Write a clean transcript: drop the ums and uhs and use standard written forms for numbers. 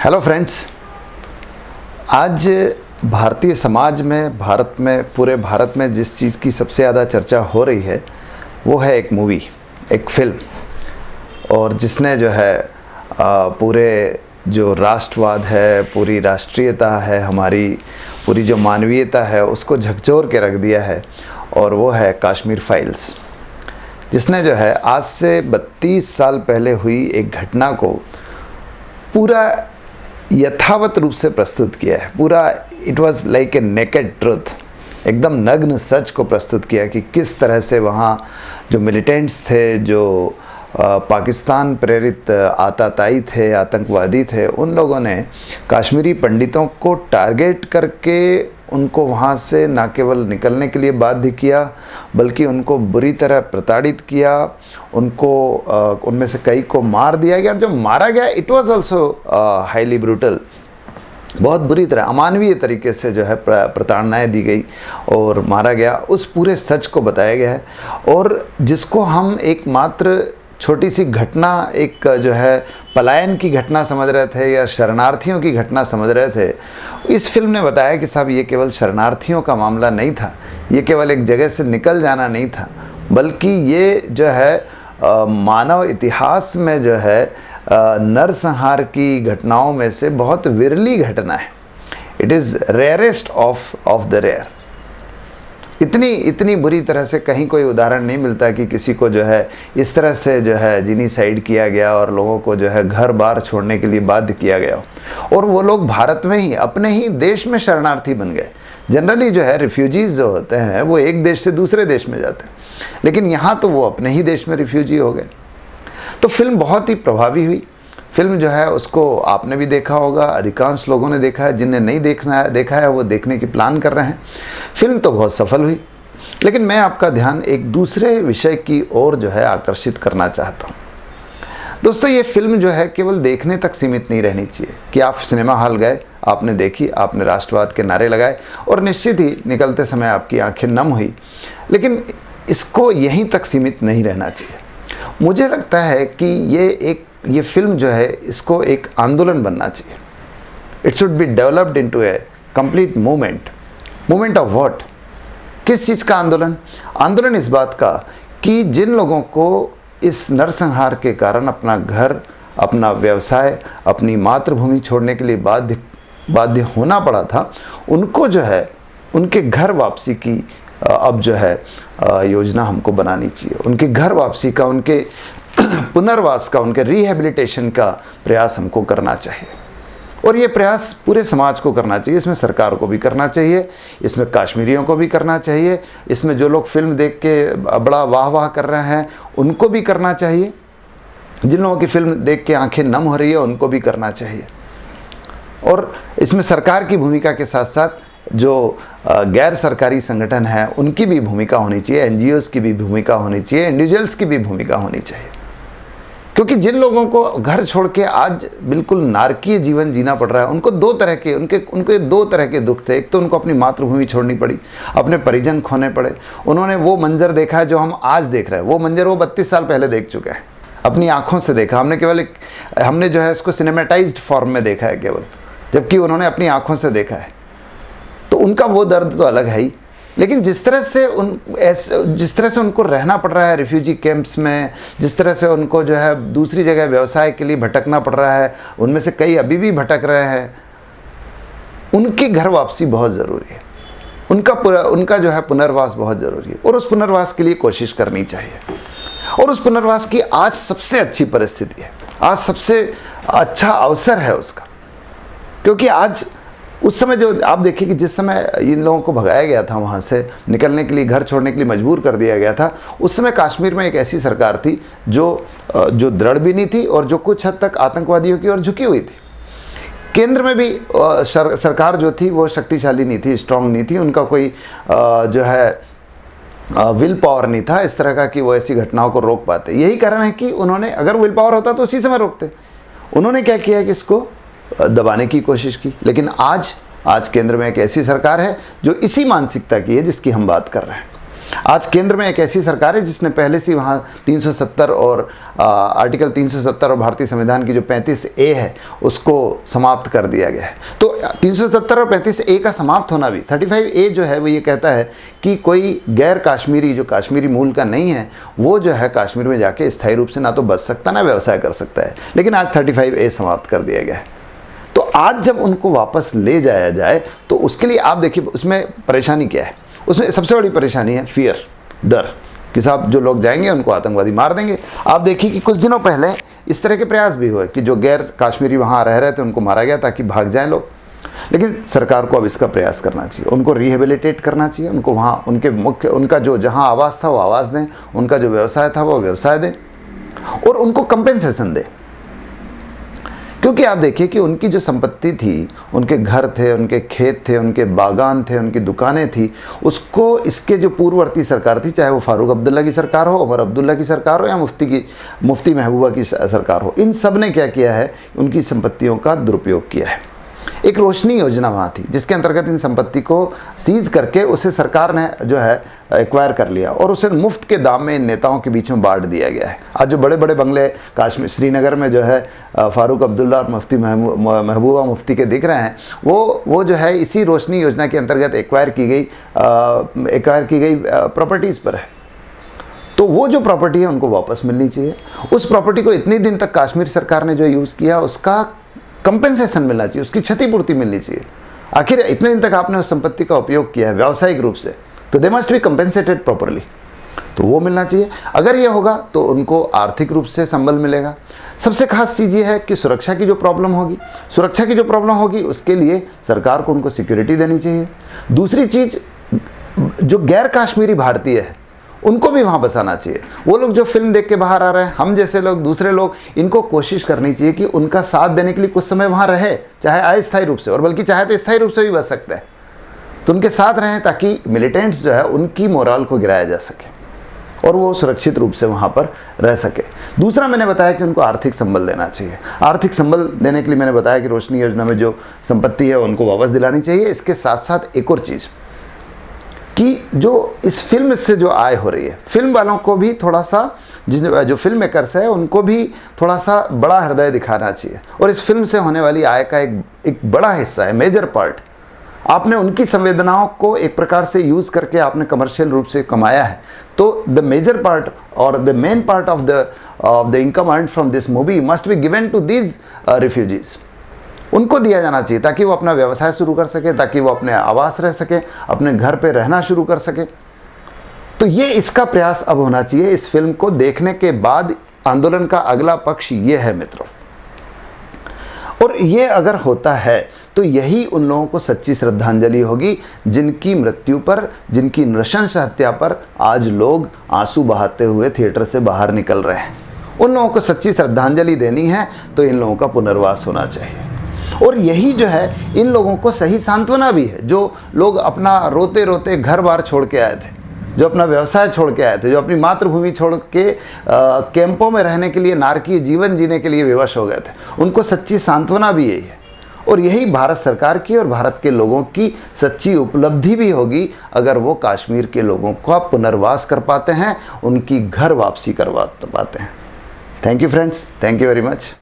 Hello friends, आज भारतीय समाज में, भारत में, पूरे भारत में जिस चीज़ की सबसे ज़्यादा चर्चा हो रही है वो है एक मूवी, एक फिल्म, और जिसने जो है पूरे जो राष्ट्रवाद है, पूरी राष्ट्रीयता है, हमारी पूरी जो मानवीयता है उसको झकझोर के रख दिया है, और वो है कश्मीर फाइल्स, जिसने जो है आज से 32 साल पहले हुई एक घटना को पूरा यथावत रूप से प्रस्तुत किया है। पूरा it was like a naked truth, एकदम नग्न सच को प्रस्तुत किया कि किस तरह से वहाँ जो मिलिटेंट्स थे, जो पाकिस्तान प्रेरित आताताई थे, आतंकवादी थे, उन लोगों ने कश्मीरी पंडितों को टारगेट करके उनको वहाँ से न केवल निकलने के लिए बाध्य किया, बल्कि उनको बुरी तरह प्रताड़ित किया। उनको उनमें से कई को मार दिया गया। जो मारा गया it was also highly brutal, बहुत बुरी तरह अमानवीय तरीके से जो है प्रताड़नाएँ दी गई और मारा गया। उस पूरे सच को बताया गया है, और जिसको हम एकमात्र छोटी सी घटना, एक जो है पलायन की घटना समझ रहे थे या शरणार्थियों की घटना समझ रहे थे, इस फिल्म ने बताया कि साहब ये केवल शरणार्थियों का मामला नहीं था, ये केवल एक जगह से निकल जाना नहीं था, बल्कि ये जो है मानव इतिहास में जो है नरसंहार की घटनाओं में से बहुत विरली घटना है। It is rarest of the rare. इतनी बुरी तरह से कहीं कोई उदाहरण नहीं मिलता कि किसी को जो है इस तरह से जो है जिनीसाइड किया गया और लोगों को जो है घर बार छोड़ने के लिए बाध्य किया गया, और वो लोग भारत में ही, अपने ही देश में शरणार्थी बन गए। जनरली जो है रिफ्यूजीज़ जो होते हैं वो एक देश से दूसरे देश में जाते हैं, लेकिन यहाँ तो वो अपने ही देश में रिफ्यूजी हो गए। तो फिल्म बहुत ही प्रभावी हुई। फिल्म जो है उसको आपने भी देखा होगा, अधिकांश लोगों ने देखा है, जिन्हें नहीं देखा है वो देखने की प्लान कर रहे हैं। फिल्म तो बहुत सफल हुई, लेकिन मैं आपका ध्यान एक दूसरे विषय की ओर जो है आकर्षित करना चाहता हूँ। दोस्तों, ये फिल्म जो है केवल देखने तक सीमित नहीं रहनी चाहिए कि आप सिनेमा हॉल गए, आपने देखी, आपने राष्ट्रवाद के नारे लगाए और निश्चित ही निकलते समय आपकी आंखें नम हुई, लेकिन इसको यहीं तक सीमित नहीं रहना चाहिए। मुझे लगता है कि ये फिल्म जो है इसको एक आंदोलन बनना चाहिए। It should be developed into A complete movement of what? किस चीज़ का आंदोलन? आंदोलन इस बात का कि जिन लोगों को इस नरसंहार के कारण अपना घर, अपना व्यवसाय, अपनी मातृभूमि छोड़ने के लिए बाध्य होना पड़ा था, उनको जो है उनके घर वापसी की अब जो है योजना हमको बनानी चाहिए। उनके घर वापसी का, उनके पुनर्वास का, उनके रिहेबिलिटेशन का प्रयास हमको करना चाहिए, और ये प्रयास पूरे समाज को करना चाहिए। इसमें सरकार को भी करना चाहिए, इसमें कश्मीरियों को भी करना चाहिए, इसमें जो लोग फिल्म देख के बड़ा वाह कर रहे हैं उनको भी करना चाहिए, जिन लोगों की फिल्म देख के आंखें नम हो रही है उनको भी करना चाहिए। और इसमें सरकार की भूमिका के साथ साथ जो गैर सरकारी संगठन हैं उनकी भी भूमिका होनी चाहिए, NGOs की भी भूमिका होनी चाहिए, इंडिविजुअल्स की भी भूमिका होनी चाहिए। क्योंकि जिन लोगों को घर छोड़ के आज बिल्कुल नारकीय जीवन जीना पड़ रहा है, उनको दो तरह के दुख थे। एक तो उनको अपनी मातृभूमि छोड़नी पड़ी, अपने परिजन खोने पड़े। उन्होंने वो मंजर देखा है जो हम आज देख रहे हैं, वो मंजर वो 32 साल पहले देख चुके हैं, अपनी आँखों से देखा। हमने जो है इसको सिनेमेटाइज्ड फॉर्म में देखा है केवल, जबकि उन्होंने अपनी आँखों से देखा है। तो उनका वो दर्द तो अलग है ही, लेकिन जिस तरह से उनको रहना पड़ रहा है रिफ्यूजी कैंप्स में, जिस तरह से उनको जो है दूसरी जगह व्यवसाय के लिए भटकना पड़ रहा है, उनमें से कई अभी भी भटक रहे हैं, उनकी घर वापसी बहुत ज़रूरी है। उनका जो है पुनर्वास बहुत ज़रूरी है, और उस पुनर्वास के लिए कोशिश करनी चाहिए। और उस पुनर्वास की आज सबसे अच्छी परिस्थिति है, आज सबसे अच्छा अवसर है उसका, क्योंकि आज उस समय जो आप देखिए कि जिस समय इन लोगों को भगाया गया था, वहाँ से निकलने के लिए, घर छोड़ने के लिए मजबूर कर दिया गया था, उस समय कश्मीर में एक ऐसी सरकार थी जो दृढ़ भी नहीं थी और जो कुछ हद तक आतंकवादियों की ओर झुकी हुई थी। केंद्र में भी सरकार जो थी वो शक्तिशाली नहीं थी, स्ट्रांग नहीं थी, उनका कोई जो है विल पावर नहीं था इस तरह का कि वो ऐसी घटनाओं को रोक पाते। यही कारण है कि उन्होंने, अगर विल पावर होता तो उसी समय रोकते। उन्होंने क्या किया कि इसको दबाने की कोशिश की। लेकिन आज केंद्र में एक ऐसी सरकार है जो इसी मानसिकता की है जिसकी हम बात कर रहे हैं। आज केंद्र में एक ऐसी सरकार है जिसने पहले से वहाँ 370 और आर्टिकल 370 और भारतीय संविधान की जो 35A है उसको समाप्त कर दिया गया है। तो 370 और 35A का समाप्त होना भी, 35A जो है वो ये कहता है कि कोई गैर काश्मीरी जो कश्मीरी मूल का नहीं है वो जो है कश्मीर में जाके स्थायी रूप से ना तो बस सकता ना व्यवसाय कर सकता है, लेकिन आज 35A समाप्त कर दिया गया है। तो आज जब उनको वापस ले जाया जाए तो उसके लिए आप देखिए उसमें परेशानी क्या है। उसमें सबसे बड़ी परेशानी है फियर, डर कि साहब जो लोग जाएंगे उनको आतंकवादी मार देंगे। आप देखिए कि कुछ दिनों पहले इस तरह के प्रयास भी हुए कि जो गैर काश्मीरी वहाँ रह रहे थे उनको मारा गया ताकि भाग जाएं लोग। लेकिन सरकार को अब इसका प्रयास करना चाहिए, उनको रिहेबिलिटेट करना चाहिए, उनको वहाँ उनका जो जहाँ आवाज़ था वो आवाज़ दें, उनका जो व्यवसाय था वो व्यवसाय दें और उनको कंपेंसेशन दें। क्योंकि आप देखिए कि उनकी जो संपत्ति थी, उनके घर थे, उनके खेत थे, उनके बागान थे, उनकी दुकानें थी, उसको इसके जो पूर्ववर्ती सरकार थी, चाहे वो फारूक अब्दुल्ला की सरकार हो, उमर अब्दुल्ला की सरकार हो या मुफ्ती महबूबा की सरकार हो, इन सब ने क्या किया है, उनकी संपत्तियों का दुरुपयोग किया है। एक रोशनी योजना वहाँ थी जिसके अंतर्गत इन संपत्ति को सीज करके उसे सरकार ने जो है एक्वायर कर लिया और उसे मुफ्त के दाम में इन नेताओं के बीच में बांट दिया गया है। आज जो बड़े बड़े बंगले कश्मीर श्रीनगर में जो है फारूक अब्दुल्ला और मुफ्ती महबूबा मुफ्ती के दिख रहे हैं वो जो है इसी रोशनी योजना के अंतर्गत एक्वायर की गई प्रॉपर्टीज़ पर है। तो वो जो प्रॉपर्टी है उनको वापस मिलनी चाहिए। उस प्रॉपर्टी को इतने दिन तक कश्मीर सरकार ने जो यूज़ किया उसका कंपेंसेशन मिलना चाहिए, उसकी क्षतिपूर्ति मिलनी चाहिए। आखिर इतने दिन तक आपने उस संपत्ति का उपयोग किया है व्यावसायिक रूप से, तो they must be compensated properly, तो वो मिलना चाहिए। अगर ये होगा तो उनको आर्थिक रूप से संबल मिलेगा। सबसे खास चीज़ ये है कि सुरक्षा की जो प्रॉब्लम होगी उसके लिए सरकार को उनको सिक्योरिटी देनी चाहिए। दूसरी चीज़, जो गैर कश्मीरी भारतीय है उनको भी वहाँ बसाना चाहिए। वो लोग जो फिल्म देख के बाहर आ रहे हैं, हम जैसे लोग, दूसरे लोग, इनको कोशिश करनी चाहिए कि उनका साथ देने के लिए कुछ समय वहाँ रहे, चाहे अस्थायी रूप से, और बल्कि चाहे तो स्थायी रूप से भी बच सकते हैं, तो उनके साथ रहें ताकि मिलिटेंट्स जो है उनकी मोरल को गिराया जा सके और वो सुरक्षित रूप से वहाँ पर रह सके। दूसरा मैंने बताया कि उनको आर्थिक संबल देना चाहिए। आर्थिक संबल देने के लिए मैंने बताया कि रोशनी योजना में जो संपत्ति है उनको वापस दिलानी चाहिए। इसके साथ साथ एक और चीज़ कि जो इस फिल्म से जो आय हो रही है, फिल्म वालों को भी थोड़ा सा, जो फिल्म मेकर्स है उनको भी थोड़ा सा बड़ा हृदय दिखाना चाहिए और इस फिल्म से होने वाली आय का एक बड़ा हिस्सा है, मेजर पार्ट, आपने उनकी संवेदनाओं को एक प्रकार से यूज़ करके आपने कमर्शियल रूप से कमाया है। तो द मेजर पार्ट और the main part of the income earned from this movie must be given to these refugees. उनको दिया जाना चाहिए ताकि वो अपना व्यवसाय शुरू कर सके, ताकि वो अपने आवास रह सके, अपने घर पे रहना शुरू कर सके। तो ये इसका प्रयास अब होना चाहिए। इस फिल्म को देखने के बाद आंदोलन का अगला पक्ष ये है मित्रों, और ये अगर होता है तो यही उन लोगों को सच्ची श्रद्धांजलि होगी जिनकी मृत्यु पर, जिनकी नृशंस हत्या पर आज लोग आंसू बहाते हुए थिएटर से बाहर निकल रहे हैं। उन लोगों को सच्ची श्रद्धांजलि देनी है तो इन लोगों का पुनर्वास होना चाहिए। और यही जो है इन लोगों को सही सांत्वना भी है, जो लोग अपना रोते रोते घर बार छोड़ के आए थे, जो अपना व्यवसाय छोड़ के आए थे, जो अपनी मातृभूमि छोड़ के कैंपों में रहने के लिए, नारकीय जीवन जीने के लिए विवश हो गए थे, उनको सच्ची सांत्वना भी यही है। और यही भारत सरकार की और भारत के लोगों की सच्ची उपलब्धि भी होगी अगर वो कश्मीर के लोगों का पुनर्वास कर पाते हैं, उनकी घर वापसी करवा पाते हैं। Thank you friends, thank you very much.